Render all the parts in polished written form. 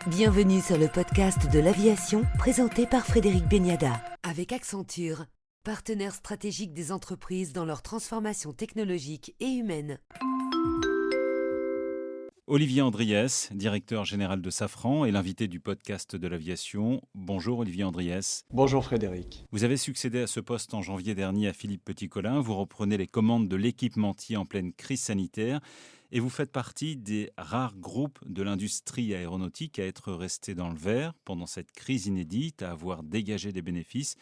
Bienvenue sur le podcast de l'aviation présenté par Frédéric Beniada. Avec Accenture, partenaire stratégique des entreprises dans leur transformation technologique et humaine. Olivier Andriès, directeur général de Safran et l'invité du podcast de l'aviation. Bonjour Olivier Andriès. Bonjour Frédéric. Vous avez succédé à ce poste en janvier dernier à Philippe Petit-Colin. Vous reprenez les commandes de l'équipementier en pleine crise sanitaire et vous faites partie des rares groupes de l'industrie aéronautique à être resté dans le vert pendant cette crise inédite, à avoir dégagé des bénéfices.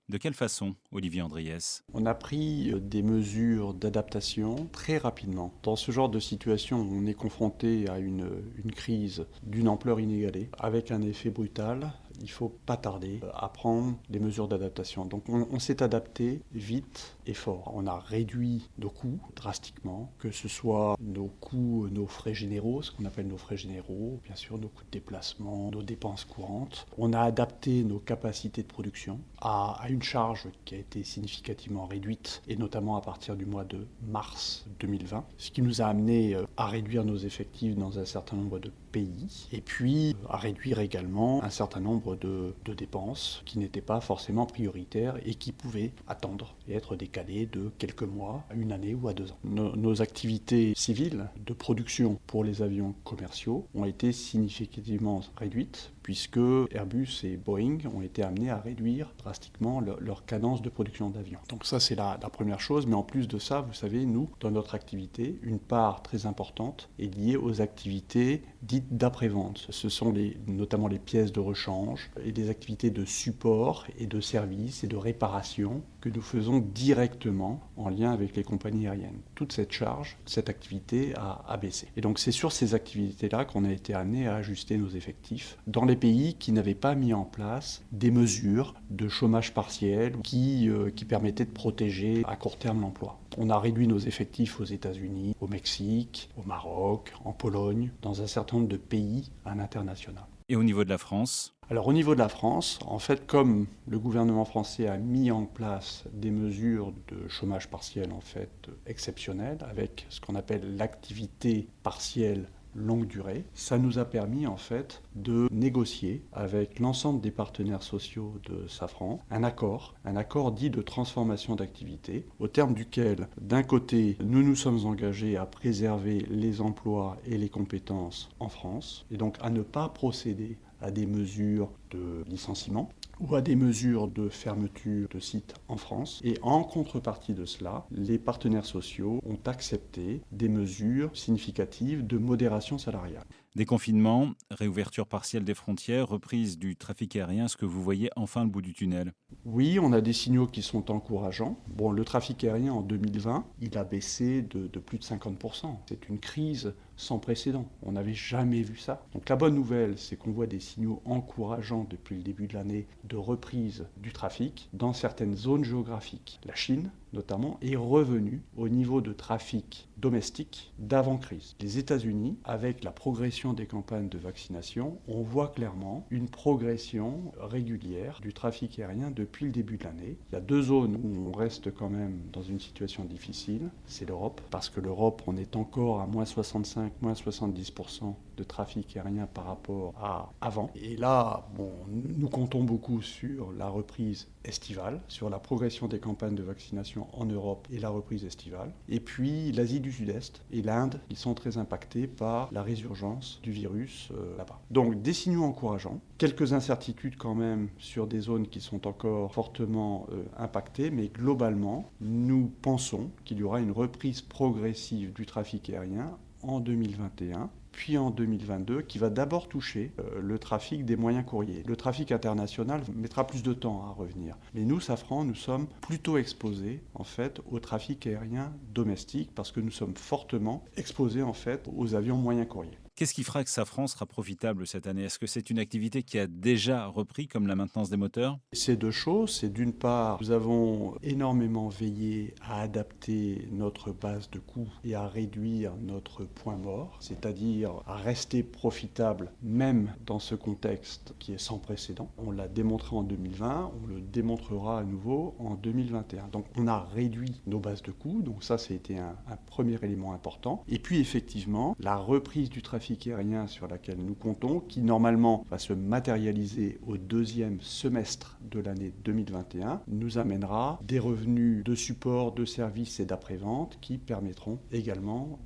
De quelle façon, Olivier Andriès ? On a pris des mesures d'adaptation très rapidement. Dans ce genre de situation, on est confronté à une crise d'une ampleur inégalée, avec un effet brutal. Il ne faut pas tarder à prendre des mesures d'adaptation. Donc on s'est adapté vite et fort. On a réduit nos coûts drastiquement, que ce soit nos coûts, nos frais généraux, ce qu'on appelle nos frais généraux, bien sûr nos coûts de déplacement, nos dépenses courantes. On a adapté nos capacités de production à une charge qui a été significativement réduite, et notamment à partir du mois de mars 2020, ce qui nous a amené à réduire nos effectifs dans un certain nombre de pays, et puis à réduire également un certain nombre de dépenses qui n'étaient pas forcément prioritaires et qui pouvaient attendre et être décalées de quelques mois à une année ou à 2 ans. Nos activités civiles de production pour les avions commerciaux ont été significativement réduites, puisque Airbus et Boeing ont été amenés à réduire drastiquement leur cadence de production d'avions. Donc ça, c'est la première chose, mais en plus de ça, vous savez, nous, dans notre activité, une part très importante est liée aux activités dites d'après-vente. Ce sont notamment les pièces de rechange et des activités de support et de service et de réparation que nous faisons directement en lien avec les compagnies aériennes. Toute cette charge, cette activité a baissé. Et donc c'est sur ces activités-là qu'on a été amené à ajuster nos effectifs dans les pays qui n'avaient pas mis en place des mesures de chômage partiel qui permettaient de protéger à court terme l'emploi. On a réduit nos effectifs aux États-Unis, au Mexique, au Maroc, en Pologne, dans un certain nombre de pays à l'international. Et au niveau de la France ? Alors au niveau de la France, en fait, comme le gouvernement français a mis en place des mesures de chômage partiel en fait exceptionnelles, avec ce qu'on appelle l'activité partielle longue durée, ça nous a permis en fait de négocier avec l'ensemble des partenaires sociaux de Safran un accord dit de transformation d'activité, au terme duquel, d'un côté, nous nous sommes engagés à préserver les emplois et les compétences en France, et donc à ne pas procéder à des mesures de licenciement ou à des mesures de fermeture de sites en France. Et en contrepartie de cela, les partenaires sociaux ont accepté des mesures significatives de modération salariale. Déconfinement, réouverture partielle des frontières, reprise du trafic aérien, est-ce que vous voyez enfin le bout du tunnel ? Oui, on a des signaux qui sont encourageants. Bon, le trafic aérien en 2020, il a baissé de plus de 50%. C'est une crise sans précédent. On n'avait jamais vu ça. Donc la bonne nouvelle, c'est qu'on voit des signaux encourageants depuis le début de l'année de reprise du trafic dans certaines zones géographiques. La Chine, notamment, est revenue au niveau de trafic domestique d'avant-crise. Les États-Unis, avec la progression des campagnes de vaccination, on voit clairement une progression régulière du trafic aérien depuis le début de l'année. Il y a 2 zones où on reste quand même dans une situation difficile. C'est l'Europe, parce que l'Europe, on est encore à moins 65, moins 70% de trafic aérien par rapport à avant. Et là, nous comptons beaucoup sur la reprise estivale, sur la progression des campagnes de vaccination en Europe et la reprise estivale. Et puis l'Asie du Sud-Est et l'Inde, ils sont très impactés par la résurgence du virus là-bas. Donc des signaux encourageants, quelques incertitudes quand même sur des zones qui sont encore fortement impactées, mais globalement, nous pensons qu'il y aura une reprise progressive du trafic aérien en 2021, puis en 2022, qui va d'abord toucher le trafic des moyens courriers. Le trafic international mettra plus de temps à revenir. Mais nous, Safran, nous sommes plutôt exposés, en fait, au trafic aérien domestique, parce que nous sommes fortement exposés, en fait, aux avions moyens courriers. Qu'est-ce qui fera que Safran sera profitable cette année ? Est-ce que c'est une activité qui a déjà repris, comme la maintenance des moteurs ? C'est 2 choses. C'est d'une part, nous avons énormément veillé à adapter notre base de coûts et à réduire notre point mort, c'est-à-dire à rester profitable même dans ce contexte qui est sans précédent. On l'a démontré en 2020, on le démontrera à nouveau en 2021. Donc on a réduit nos bases de coûts, donc ça a été un premier élément important. Et puis effectivement, la reprise du trafic trafic aérien sur laquelle nous comptons, qui normalement va se matérialiser au deuxième semestre de l'année 2021, nous amènera des revenus de support, de services et d'après-vente qui permettront également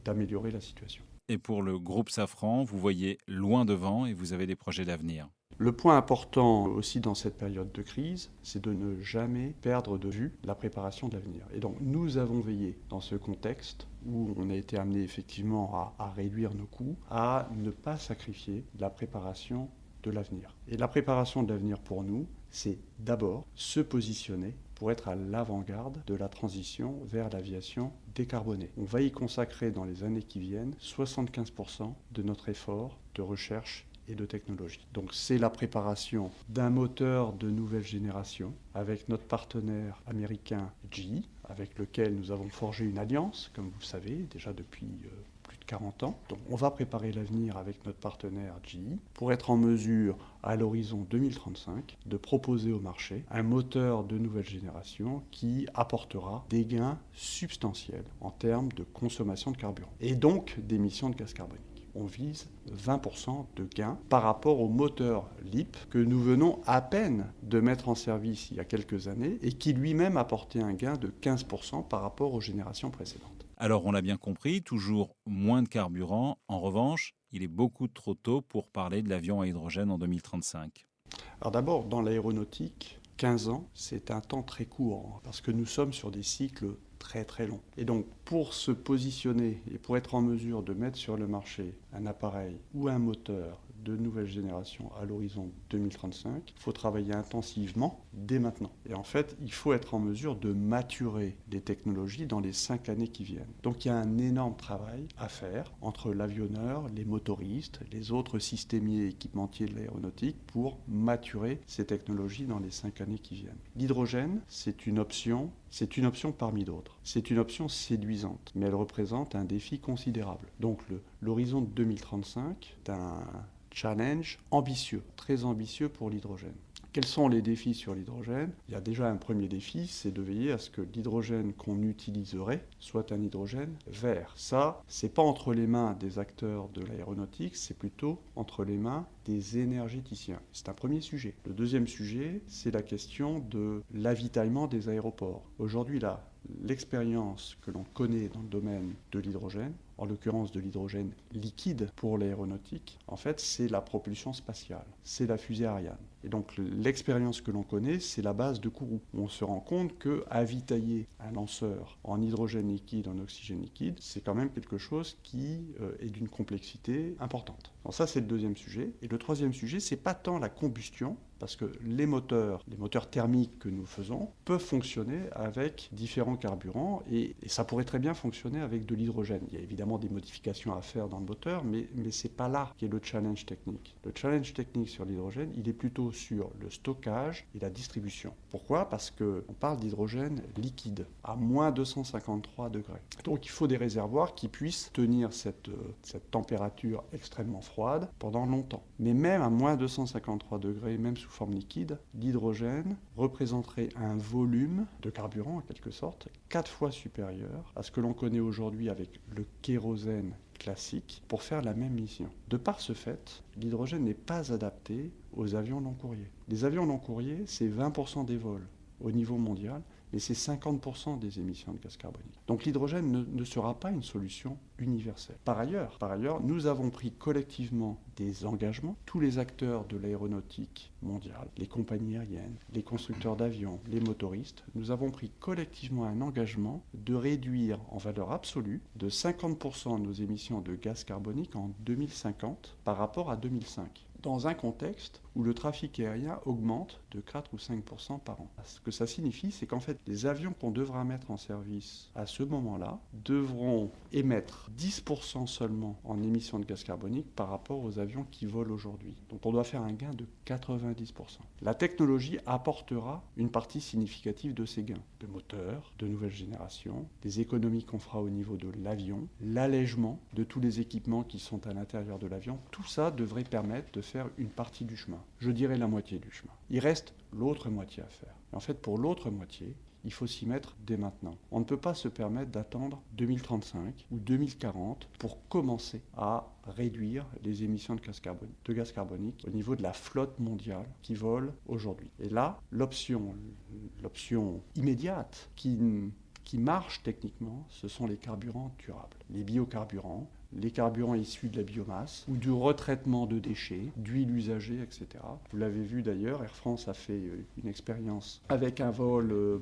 d'améliorer la situation. Et pour le groupe Safran, vous voyez loin devant et vous avez des projets d'avenir. Le point important aussi dans cette période de crise, c'est de ne jamais perdre de vue la préparation de l'avenir. Et donc nous avons veillé dans ce contexte où on a été amené effectivement à réduire nos coûts, à ne pas sacrifier la préparation de l'avenir. Et la préparation de l'avenir pour nous, c'est d'abord se positionner pour être à l'avant-garde de la transition vers l'aviation décarbonée. On va y consacrer dans les années qui viennent 75% de notre effort de recherche et de technologie. Donc c'est la préparation d'un moteur de nouvelle génération avec notre partenaire américain GE, avec lequel nous avons forgé une alliance, comme vous le savez, déjà depuis plus de 40 ans. Donc on va préparer l'avenir avec notre partenaire GE pour être en mesure, à l'horizon 2035, de proposer au marché un moteur de nouvelle génération qui apportera des gains substantiels en termes de consommation de carburant et donc d'émissions de gaz carbonique. On vise 20% de gains par rapport au moteur LEAP que nous venons à peine de mettre en service il y a quelques années et qui lui-même apportait un gain de 15% par rapport aux générations précédentes. Alors on l'a bien compris, toujours moins de carburant. En revanche, il est beaucoup trop tôt pour parler de l'avion à hydrogène en 2035. Alors d'abord, dans l'aéronautique, 15 ans, c'est un temps très court parce que nous sommes sur des cycles très très long. Et donc pour se positionner et pour être en mesure de mettre sur le marché un appareil ou un moteur de nouvelle génération à l'horizon 2035, il faut travailler intensivement dès maintenant. Et en fait, il faut être en mesure de maturer les technologies dans les 5 années qui viennent. Donc il y a un énorme travail à faire entre l'avionneur, les motoristes, les autres systémiers et équipementiers de l'aéronautique pour maturer ces technologies dans les 5 années qui viennent. L'hydrogène, c'est une option parmi d'autres. C'est une option séduisante, mais elle représente un défi considérable. Donc l'horizon de 2035 est un challenge ambitieux, très ambitieux pour l'hydrogène. Quels sont les défis sur l'hydrogène ? Il y a déjà un premier défi, c'est de veiller à ce que l'hydrogène qu'on utiliserait soit un hydrogène vert. Ça, c'est pas entre les mains des acteurs de l'aéronautique, c'est plutôt entre les mains des énergéticiens. C'est un premier sujet. Le deuxième sujet, c'est la question de l'avitaillement des aéroports. Aujourd'hui, l'expérience que l'on connaît dans le domaine de l'hydrogène, en l'occurrence de l'hydrogène liquide pour l'aéronautique, en fait, c'est la propulsion spatiale, c'est la fusée Ariane. Et donc l'expérience que l'on connaît, c'est la base de Kourou. On se rend compte qu'avitailler un lanceur en hydrogène liquide, en oxygène liquide, c'est quand même quelque chose qui est d'une complexité importante. Donc ça, c'est le deuxième sujet. Et le troisième sujet, c'est pas tant la combustion, parce que les moteurs thermiques que nous faisons peuvent fonctionner avec différents carburants et ça pourrait très bien fonctionner avec de l'hydrogène. Il y a évidemment des modifications à faire dans le moteur, mais c'est pas là qu'est le challenge technique. Le challenge technique sur l'hydrogène, il est plutôt sur le stockage et la distribution. Pourquoi ? Parce qu'on parle d'hydrogène liquide à moins 253 degrés. Donc il faut des réservoirs qui puissent tenir cette température extrêmement froide pendant longtemps. Mais même à moins 253 degrés, même sous forme liquide, l'hydrogène représenterait un volume de carburant, en quelque sorte, 4 fois supérieur à ce que l'on connaît aujourd'hui avec le kérosène classique pour faire la même mission. De par ce fait, l'hydrogène n'est pas adapté aux avions long courrier. Les avions long courrier, c'est 20% des vols au niveau mondial, mais c'est 50% des émissions de gaz carbonique. Donc l'hydrogène ne sera pas une solution universelle. Par ailleurs, nous avons pris collectivement des engagements, tous les acteurs de l'aéronautique mondiale, les compagnies aériennes, les constructeurs d'avions, les motoristes, nous avons pris collectivement un engagement de réduire en valeur absolue de 50% nos émissions de gaz carbonique en 2050 par rapport à 2005. Dans un contexte où le trafic aérien augmente de 4 ou 5% par an. Ce que ça signifie, c'est qu'en fait, les avions qu'on devra mettre en service à ce moment-là devront émettre 10% seulement en émissions de gaz carbonique par rapport aux avions qui volent aujourd'hui. Donc on doit faire un gain de 90%. La technologie apportera une partie significative de ces gains. De moteurs, de nouvelle génération, des économies qu'on fera au niveau de l'avion, l'allègement de tous les équipements qui sont à l'intérieur de l'avion, tout ça devrait permettre de faire une partie du chemin. Je dirais la moitié du chemin. Il reste l'autre moitié à faire. Et en fait, pour l'autre moitié, il faut s'y mettre dès maintenant. On ne peut pas se permettre d'attendre 2035 ou 2040 pour commencer à réduire les émissions de gaz carbonique au niveau de la flotte mondiale qui vole aujourd'hui. Et là, l'option immédiate qui marche techniquement, ce sont les carburants durables, les biocarburants, les carburants issus de la biomasse ou du retraitement de déchets, d'huile usagée, etc. Vous l'avez vu d'ailleurs, Air France a fait une expérience avec un vol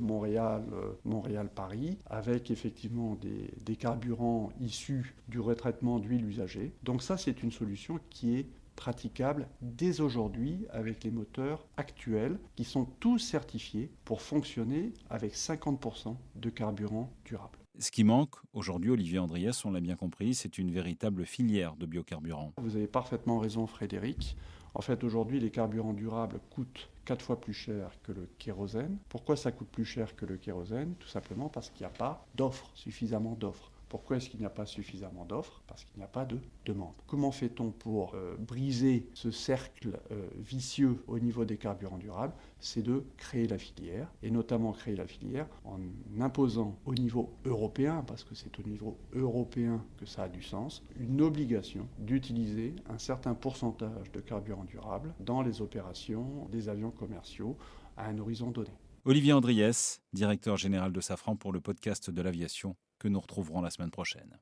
Montréal-Paris, avec effectivement des carburants issus du retraitement d'huile usagée. Donc ça, c'est une solution qui est praticable dès aujourd'hui avec les moteurs actuels qui sont tous certifiés pour fonctionner avec 50% de carburant durable. Ce qui manque aujourd'hui, Olivier Andriès, on l'a bien compris, c'est une véritable filière de biocarburants. Vous avez parfaitement raison, Frédéric. En fait, aujourd'hui, les carburants durables coûtent 4 fois plus cher que le kérosène. Pourquoi ça coûte plus cher que le kérosène ? Tout simplement parce qu'il n'y a pas suffisamment d'offres. Pourquoi est-ce qu'il n'y a pas suffisamment d'offres ? Parce qu'il n'y a pas de demande. Comment fait-on pour briser ce cercle vicieux au niveau des carburants durables ? C'est de créer la filière, et notamment créer la filière en imposant au niveau européen, parce que c'est au niveau européen que ça a du sens, une obligation d'utiliser un certain pourcentage de carburants durables dans les opérations des avions commerciaux à un horizon donné. Olivier Andriès, directeur général de Safran pour le podcast de l'aviation, que nous retrouverons la semaine prochaine.